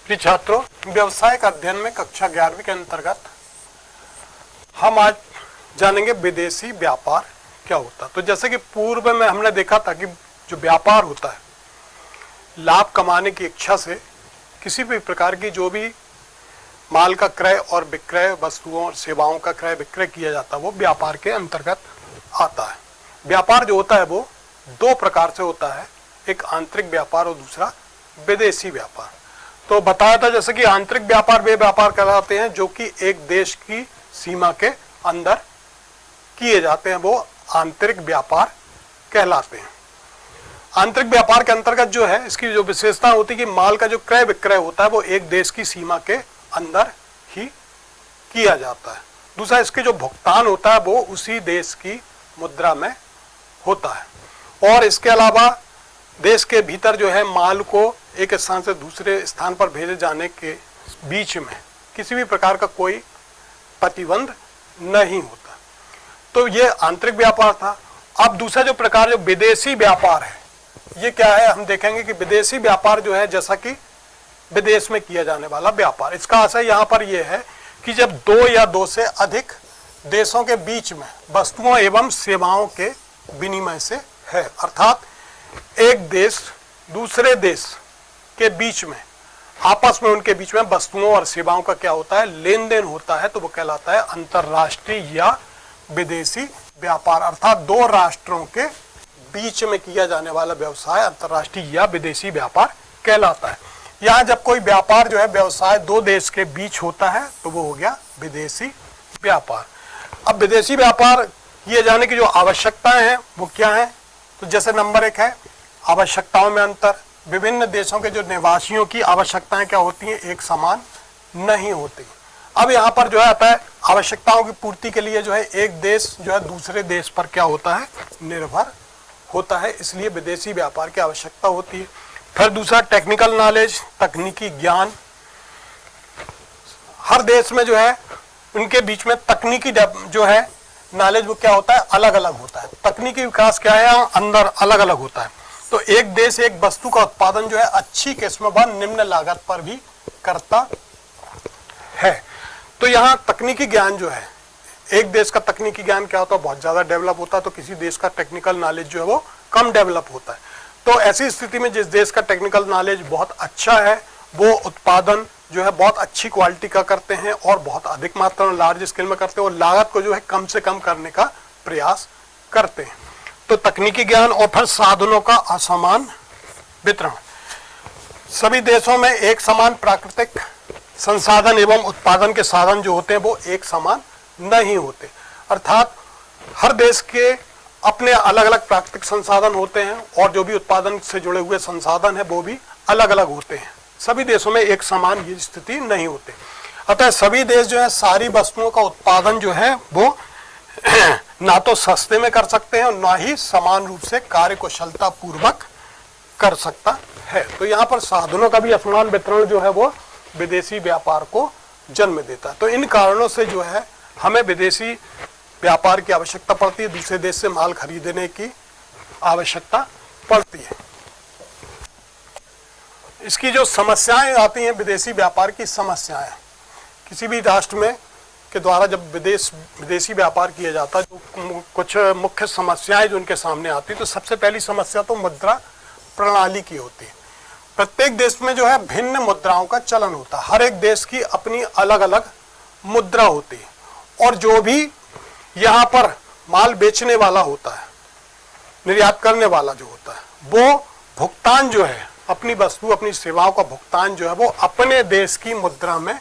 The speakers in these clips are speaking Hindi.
प्रिय छात्रों, व्यवसायिक अध्ययन में कक्षा 11वीं के अंतर्गत हम आज जानेंगे विदेशी व्यापार क्या होता है। तो जैसे कि पूर्व में हमने देखा था कि जो व्यापार होता है, लाभ कमाने की इच्छा से किसी भी प्रकार की जो भी माल का क्रय और विक्रय, वस्तुओं और सेवाओं का क्रय विक्रय किया जाता है, वो व्यापार के अंतर्गत आता है। व्यापार जो होता है वो दो प्रकार से होता है, एक आंतरिक व्यापार और दूसरा विदेशी व्यापार। तो बताया था जैसे कि आंतरिक व्यापार वे व्यापार कहलाते हैं जो कि एक देश की सीमा के अंदर किए जाते हैं, वो आंतरिक व्यापार कहलाते हैं। आंतरिक व्यापार के अंतर्गत जो है, इसकी जो विशेषता होती है कि माल का जो क्रय विक्रय होता है वो एक देश की सीमा के अंदर ही किया जाता है। दूसरा, इसके जो भुगतान होता है वो उसी देश की मुद्रा में होता है। और इसके अलावा देश के भीतर जो है माल को एक स्थान से दूसरे स्थान पर भेजे जाने के बीच में किसी भी प्रकार का कोई प्रतिबंध नहीं होता। तो ये आंतरिक व्यापार था। अब दूसरा जो प्रकार जो विदेशी व्यापार है, ये क्या है, हम देखेंगे कि विदेशी व्यापार जो है जैसा कि विदेश में किया जाने वाला व्यापार। इसका आशय यहाँ पर यह है कि जब दो या दो से अधिक देशों के बीच में वस्तुओं एवं सेवाओं के विनिमय से है, अर्थात एक देश दूसरे देश के बीच में आपस में उनके बीच में वस्तुओं और सेवाओं का क्या होता है, लेन देन होता है, तो वो कहलाता है अंतर्राष्ट्रीय या विदेशी व्यापार। अर्थात दो राष्ट्रों के बीच में किया जाने वाला व्यवसाय अंतर्राष्ट्रीय या विदेशी व्यापार कहलाता है। यहाँ जब कोई व्यापार जो है व्यवसाय दो देश के बीच होता है तो वो हो गया विदेशी व्यापार। अब विदेशी व्यापार किए जाने की जो आवश्यकताएं हैं वो क्या है, तो जैसे नंबर 1 है आवश्यकताओं में अंतर। विभिन्न देशों के जो निवासियों की आवश्यकताएं क्या होती हैं, एक समान नहीं होती। अब यहाँ पर जो है आता है आवश्यकताओं की पूर्ति के लिए जो है एक देश जो है दूसरे देश पर क्या होता है, निर्भर होता है, इसलिए विदेशी व्यापार की आवश्यकता होती है। फिर दूसरा टेक्निकल नॉलेज, तकनीकी ज्ञान। हर देश में जो है उनके बीच में तकनीकी जो है नॉलेज वो क्या होता है, अलग अलग होता है। तकनीकी विकास क्या है, अंदर अलग अलग होता है। तो एक देश एक वस्तु का उत्पादन जो है अच्छी किस्म व निम्न लागत पर भी करता है। तो यहाँ तकनीकी ज्ञान जो है, एक देश का तकनीकी ज्ञान क्या होता है, बहुत ज्यादा डेवलप होता है, तो किसी देश का टेक्निकल नॉलेज जो है वो कम डेवलप होता है। तो ऐसी स्थिति में जिस देश का टेक्निकल नॉलेज बहुत अच्छा है वो उत्पादन जो है बहुत अच्छी क्वालिटी का करते हैं और बहुत अधिक मात्रा में लार्ज स्केल में करते हैं और लागत को जो है कम से कम करने का प्रयास करते हैं। तो तकनीकी ज्ञान और फिर साधनों का असमान वितरण। सभी देशों में एक समान प्राकृतिक संसाधन एवं उत्पादन के साधन जो होते हैं वो एक समान नहीं होते, अर्थात हर देश के अपने अलग अलग प्राकृतिक संसाधन होते हैं और जो भी उत्पादन से जुड़े हुए संसाधन है वो भी अलग अलग होते हैं। सभी देशों में एक समान ये स्थिति नहीं होती। अतः सभी देश जो है सारी वस्तुओं का उत्पादन जो है वो ना तो सस्ते में कर सकते हैं और ना ही समान रूप से कार्य कुशलता पूर्वक कर सकता है। तो यहाँ पर साधनों का भी असमान वितरण जो है वो विदेशी व्यापार को जन्म देता है। तो इन कारणों से जो है हमें विदेशी व्यापार की आवश्यकता पड़ती है, दूसरे देश से माल खरीदने की आवश्यकता पड़ती है। इसकी जो समस्याएं आती हैं, विदेशी व्यापार की समस्याएं, किसी भी राष्ट्र में के द्वारा जब विदेशी व्यापार किया जाता है तो कुछ मुख्य समस्याएं जो उनके सामने आती है, तो सबसे पहली समस्या तो मुद्रा प्रणाली की होती है। प्रत्येक देश में जो है भिन्न मुद्राओं का चलन होता है, हर एक देश की अपनी अलग अलग मुद्रा होती है और जो भी यहाँ पर माल बेचने वाला होता है, निर्यात करने वाला जो होता है, वो भुगतान जो है अपनी वस्तु अपनी सेवाओं का भुगतान जो है वो अपने देश की मुद्रा में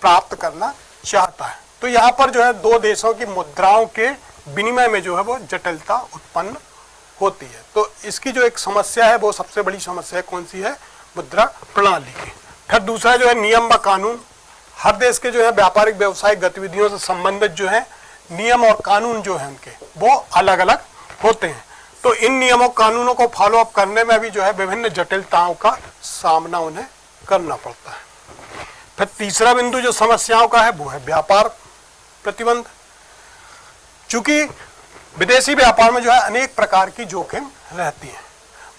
प्राप्त करना चाहता है। तो यहाँ पर जो है दो देशों की मुद्राओं के विनिमय में जो है वो जटिलता उत्पन्न होती है। तो इसकी जो एक समस्या है वो सबसे बड़ी समस्या कौन सी है, मुद्रा प्रणाली की। फिर दूसरा जो है नियम व कानून। हर देश के जो है व्यापारिक व्यवसायिक गतिविधियों से संबंधित जो है नियम और कानून जो है उनके वो अलग अलग होते हैं। तो इन नियमों कानूनों को फॉलो अप करने में भी जो है विभिन्न जटिलताओं का सामना उन्हें करना पड़ता है। फिर तीसरा बिंदु जो समस्याओं का है वो है व्यापार प्रतिबंध। चूंकि विदेशी व्यापार में जो है अनेक प्रकार की जोखिम रहती है।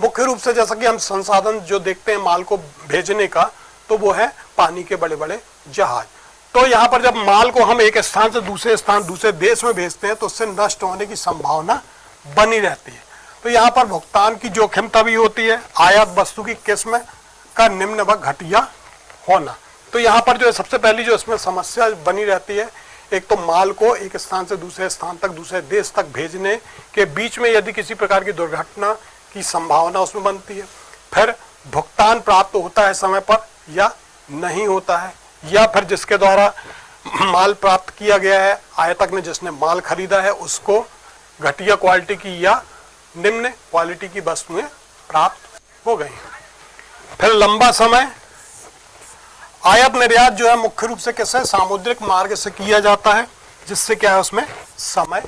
मुख्य रूप से जैसा कि हम संसाधन जो देखते हैं माल को भेजने का, तो वो है पानी के बड़े बड़े जहाज। तो यहाँ पर जब माल को हम एक स्थान से दूसरे स्थान, दूसरे देश में भेजते हैं तो उससे नष्ट होने की संभावना बनी रहती है। तो यहाँ पर भुगतान की जोखिमता भी होती है, आयात वस्तु की किस्म का निम्न व घटिया होना। तो यहाँ पर जो है सबसे पहली जो इसमें समस्या बनी रहती है, एक तो माल को एक स्थान से दूसरे स्थान तक, दूसरे देश तक भेजने के बीच में यदि किसी प्रकार की दुर्घटना की संभावना उसमें बनती है, फिर भुगतान प्राप्त होता है समय पर या नहीं होता है, या फिर जिसके द्वारा माल प्राप्त किया गया है, आयातक ने जिसने माल खरीदा है, उसको घटिया क्वालिटी की या निम्न क्वालिटी की वस्तुएं प्राप्त हो गई। फिर लंबा समय, आयात निर्यात जो है मुख्य रूप से कैसे सामुद्रिक मार्ग से किया जाता है, जिससे क्या है उसमें समय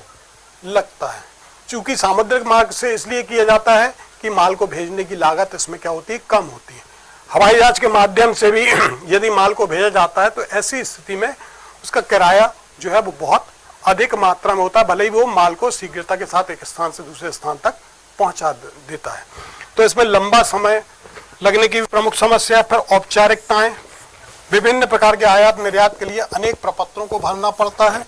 लगता है। चूंकि सामुद्रिक मार्ग से इसलिए किया जाता है कि माल को भेजने की लागत इसमें क्या होती है, कम होती है। हवाई जहाज के माध्यम से भी यदि माल को भेजा जाता है तो ऐसी स्थिति में उसका किराया जो है वो बहुत अधिक मात्रा में होता है, भले ही वो माल को शीघ्रता के साथ एक स्थान से दूसरे स्थान तक पहुंचा देता है। तो इसमें लंबा समय लगने की प्रमुख समस्या है। फिर औपचारिकताएं, विभिन्न प्रकार के आयात निर्यात के लिए अनेक प्रपत्रों को भरना पड़ता है,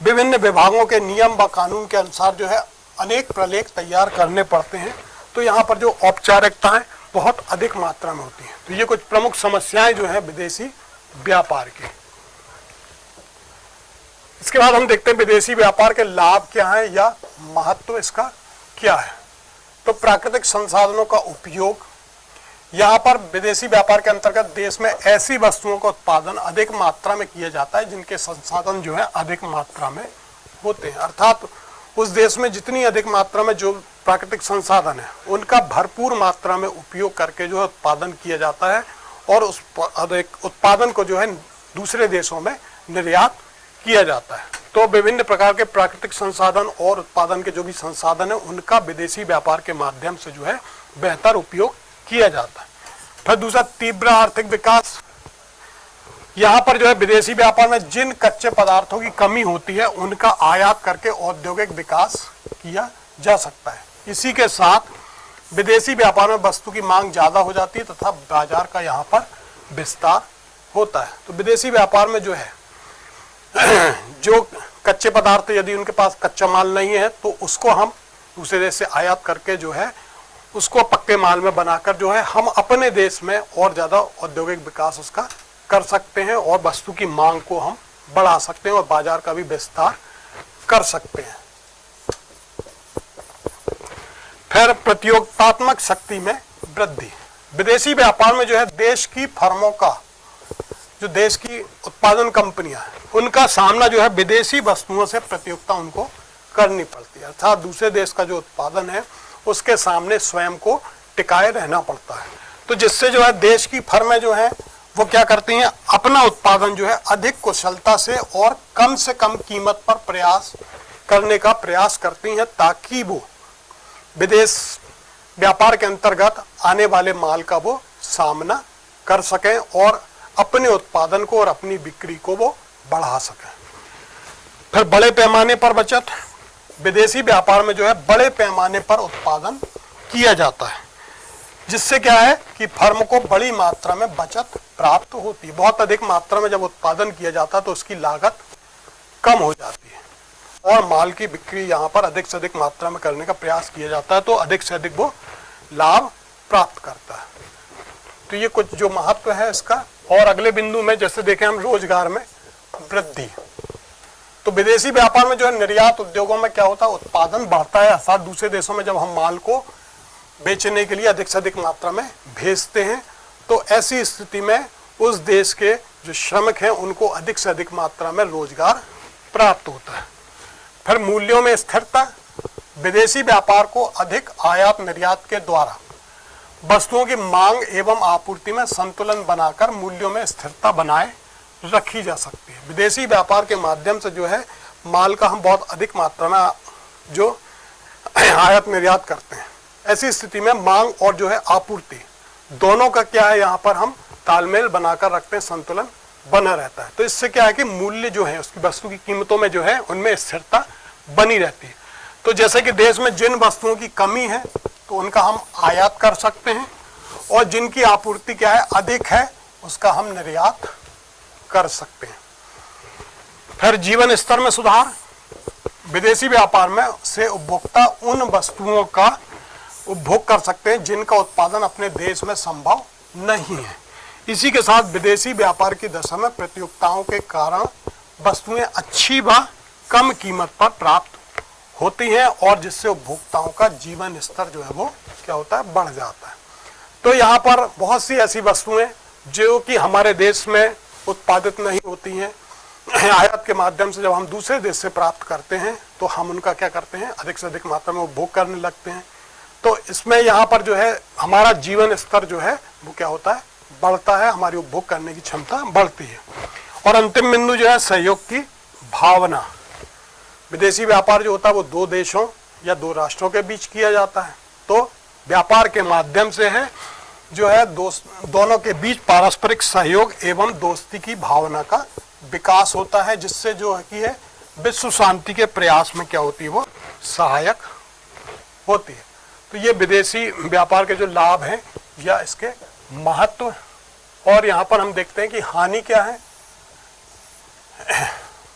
विभिन्न विभागों के नियम व कानून के अनुसार जो है अनेक प्रलेख तैयार करने पड़ते हैं। तो यहाँ पर जो औपचारिकताएं बहुत अधिक मात्रा में होती हैं। तो ये कुछ प्रमुख समस्याएं जो है विदेशी व्यापार की। इसके बाद हम देखते हैं विदेशी व्यापार के लाभ क्या है या महत्व इसका क्या है। तो प्राकृतिक संसाधनों का उपयोग, यहाँ पर विदेशी व्यापार के अंतर्गत देश में ऐसी वस्तुओं का उत्पादन अधिक मात्रा में किया जाता है जिनके संसाधन जो है अधिक मात्रा में होते हैं, अर्थात उस देश में जितनी अधिक मात्रा में जो प्राकृतिक संसाधन है उनका भरपूर मात्रा में उपयोग करके जो है उत्पादन किया जाता है और उस उत्पादन को जो है दूसरे देशों में निर्यात किया जाता है। तो विभिन्न प्रकार के प्राकृतिक संसाधन और उत्पादन के जो भी संसाधन है उनका विदेशी व्यापार के माध्यम से जो है बेहतर उपयोग किया जाता है। फिर दूसरा, तीव्र आर्थिक विकास। यहाँ पर जो है विदेशी व्यापार में जिन कच्चे पदार्थों की कमी होती है उनका आयात करके औद्योगिक विकास किया जा सकता है। इसी के साथ विदेशी व्यापार में वस्तु की मांग ज्यादा हो जाती है तथा बाजार का यहाँ पर विस्तार होता है। तो विदेशी व्यापार में जो है जो कच्चे पदार्थ, यदि उनके पास कच्चा माल नहीं है तो उसको हम दूसरे देश से आयात करके जो है उसको पक्के माल में बनाकर जो है हम अपने देश में और ज्यादा औद्योगिक विकास उसका कर सकते हैं और वस्तु की मांग को हम बढ़ा सकते हैं और बाजार का भी विस्तार कर सकते हैं। फिर प्रतियोगितात्मक शक्ति में वृद्धि। विदेशी व्यापार में जो है देश की फर्मों का, जो देश की उत्पादन कंपनियां हैं उनका सामना जो है विदेशी वस्तुओं से प्रतियोगिता उनको करनी पड़ती है, अर्थात दूसरे देश का जो उत्पादन है उसके सामने स्वयं को टिकाए रहना पड़ता है। तो जिससे जो है देश की फर्में जो है वो क्या करती हैं, अपना उत्पादन जो है अधिक कुशलता से और कम कीमत पर प्रयास करने का प्रयास करती हैं ताकि वो विदेश व्यापार के अंतर्गत आने वाले माल का वो सामना कर सकें और अपने उत्पादन को और अपनी बिक्री को वो बढ़ा सकें। फिर बड़े पैमाने पर बचत। विदेशी व्यापार में जो है बड़े पैमाने पर उत्पादन किया जाता है जिससे क्या है कि फर्म को बड़ी मात्रा में बचत प्राप्त होती है। बहुत अधिक मात्रा में जब उत्पादन किया जाता है तो उसकी लागत कम हो जाती है और माल की बिक्री यहाँ पर अधिक से अधिक मात्रा में करने का प्रयास किया जाता है तो अधिक से अधिक वो लाभ प्राप्त करता है। तो ये कुछ जो महत्व है इसका। और अगले बिंदु में जैसे देखें हम रोजगार में वृद्धि। तो विदेशी व्यापार में जो है निर्यात उद्योगों में क्या होता है, उत्पादन बढ़ता है, अर्थात दूसरे देशों में जब हम माल को बेचने के लिए अधिक से अधिक मात्रा में भेजते हैं तो ऐसी स्थिति में उस देश के जो श्रमिक हैं उनको अधिक से अधिक मात्रा में रोजगार प्राप्त होता है। फिर मूल्यों में स्थिरता। विदेशी व्यापार को अधिक आयात निर्यात के द्वारा वस्तुओं की मांग एवं आपूर्ति में संतुलन बनाकर मूल्यों में स्थिरता बनाए रखी जा सकती है। विदेशी व्यापार के माध्यम से जो है माल का हम बहुत अधिक मात्रा में जो आयात निर्यात करते हैं, ऐसी स्थिति में मांग और जो है आपूर्ति दोनों का क्या है यहाँ पर हम तालमेल बनाकर रखते हैं, संतुलन बना रहता है। तो इससे क्या है कि मूल्य जो है उसकी वस्तु की कीमतों में जो है उनमें स्थिरता बनी रहती है। तो जैसे कि देश में जिन वस्तुओं की कमी है तो उनका हम आयात कर सकते हैं और जिनकी आपूर्ति क्या है अधिक है उसका हम निर्यात कर सकते हैं। फिर जीवन स्तर में सुधार, विदेशी व्यापार में से उपभोक्ता उन वस्तुओं का उपभोग कर सकते हैं जिनका उत्पादन अपने देश में संभव नहीं है। इसी के साथ विदेशी व्यापार की दशा में प्रतियोगिताओं के कारण वस्तुएं अच्छी व कम कीमत पर प्राप्त होती हैं और जिससे उपभोक्ताओं का जीवन स्तर जो है वो क्या होता है, बढ़ जाता है। तो यहाँ पर बहुत सी ऐसी वस्तुएं जो कि हमारे देश में उत्पादित नहीं होती हैं, आयात के माध्यम से जब हम दूसरे देश से प्राप्त करते हैं तो हम उनका क्या करते हैं, अधिक से अधिक मात्रा में उपभोग करने लगते हैं। तो इसमें यहाँ पर जो है हमारा जीवन स्तर जो है वो क्या होता है, बढ़ता है, हमारी उपभोग करने की क्षमता बढ़ती है। और अंतिम बिंदु जो है सहयोग की भावना। विदेशी व्यापार जो होता है वो दो देशों या दो राष्ट्रों के बीच किया जाता है। तो व्यापार के माध्यम से है जो है दोनों के बीच पारस्परिक सहयोग एवं दोस्ती की भावना का विकास होता है, जिससे जो है कि है विश्व शांति के प्रयास में क्या होती है, वो सहायक होती है। तो ये विदेशी व्यापार के जो लाभ हैं या इसके महत्व। और यहाँ पर हम देखते हैं कि हानि क्या है,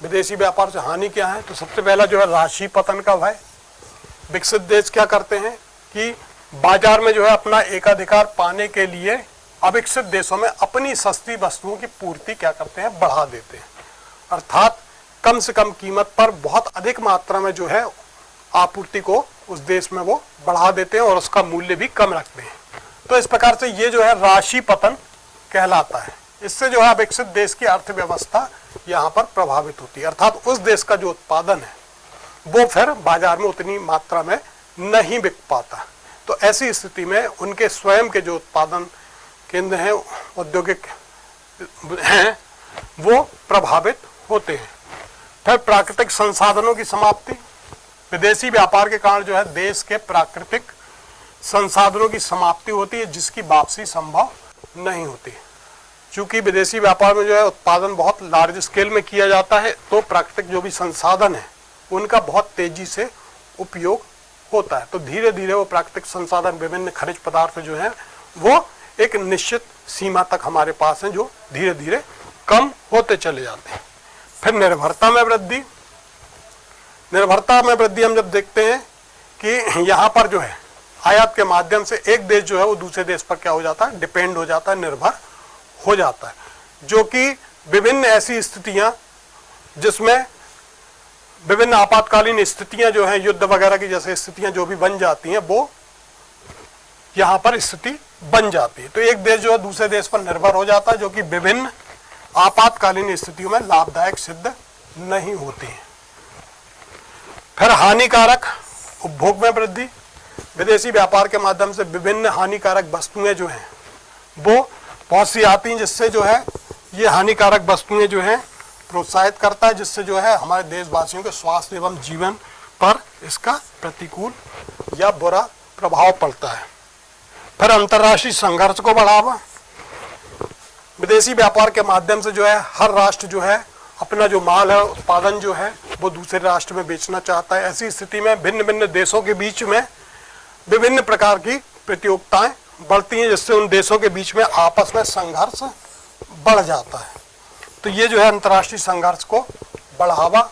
विदेशी व्यापार से हानि क्या है। तो सबसे पहला जो है राशि पतन का भय। विकसित देश क्या करते हैं कि बाजार में जो है अपना एकाधिकार पाने के लिए अविकसित देशों में अपनी सस्ती वस्तुओं की पूर्ति क्या करते हैं, बढ़ा देते हैं। अर्थात कम से कम कीमत पर बहुत अधिक मात्रा में जो है आपूर्ति को उस देश में वो बढ़ा देते हैं और उसका मूल्य भी कम रखते हैं। तो इस प्रकार से ये जो है राशि पतन कहलाता है। इससे जो है विकसित देश की अर्थव्यवस्था यहाँ पर प्रभावित होती है। अर्थात उस देश का जो उत्पादन है वो फिर बाजार में उतनी मात्रा में नहीं बिक पाता। तो ऐसी स्थिति में उनके स्वयं के जो उत्पादन केंद्र हैं, औद्योगिक हैं, वो प्रभावित होते हैं। फिर प्राकृतिक संसाधनों की समाप्ति। विदेशी व्यापार के कारण जो है देश के प्राकृतिक संसाधनों की समाप्ति होती है, जिसकी वापसी संभव नहीं होती। चूंकि विदेशी व्यापार में जो है उत्पादन बहुत लार्ज स्केल में किया जाता है, तो प्राकृतिक जो भी संसाधन है उनका बहुत तेजी से उपयोग होता है। तो धीरे धीरे वो प्राकृतिक संसाधन, विभिन्न खनिज पदार्थ जो है वो एक निश्चित सीमा तक हमारे पास हैं, जो धीरे धीरे कम होते चले जाते हैं। फिर निर्भरता में वृद्धि। निर्भरता में वृद्धि हम जब देखते हैं कि यहाँ पर जो है आयात के माध्यम से एक देश जो है वो दूसरे देश पर क्या हो जाता है, डिपेंड हो जाता है, निर्भर हो जाता है। जो कि विभिन्न ऐसी स्थितियां जिसमें विभिन्न आपातकालीन स्थितियां जो हैं, युद्ध वगैरह की जैसे स्थितियां जो भी बन जाती हैं, वो यहाँ पर स्थिति बन जाती है। तो एक देश जो है दूसरे देश पर निर्भर हो जाता है, जो कि विभिन्न आपातकालीन स्थितियों में लाभदायक सिद्ध नहीं होती है। फिर हानिकारक उपभोग में वृद्धि। विदेशी व्यापार के माध्यम से विभिन्न हानिकारक वस्तुएं जो हैं वो बहुत सी आती हैं, जिससे जो है ये हानिकारक वस्तुएं जो हैं प्रोत्साहित करता है, जिससे जो है हमारे देशवासियों के स्वास्थ्य एवं जीवन पर इसका प्रतिकूल या बुरा प्रभाव पड़ता है। फिर अंतर्राष्ट्रीय संघर्ष को बढ़ावा। विदेशी व्यापार के माध्यम से जो है हर राष्ट्र जो है अपना जो माल है, उत्पादन जो है वो दूसरे राष्ट्र में बेचना चाहता है। ऐसी स्थिति में भिन्न भिन्न देशों के बीच में विभिन्न प्रकार की प्रतियोगिताएं बढ़ती हैं, जिससे उन देशों के बीच में आपस में संघर्ष बढ़ जाता है। तो ये जो है अंतर्राष्ट्रीय संघर्ष को बढ़ावा।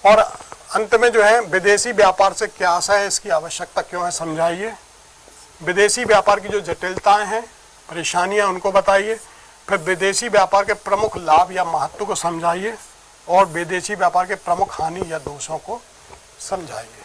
और अंत में जो है विदेशी व्यापार से क्या आशा है, इसकी आवश्यकता क्यों है, समझाइए। विदेशी व्यापार की जो जटिलताएं हैं, परेशानियां, उनको बताइए। फिर विदेशी व्यापार के प्रमुख लाभ या महत्व को समझाइए और विदेशी व्यापार के प्रमुख हानि या दोषों को समझाइए।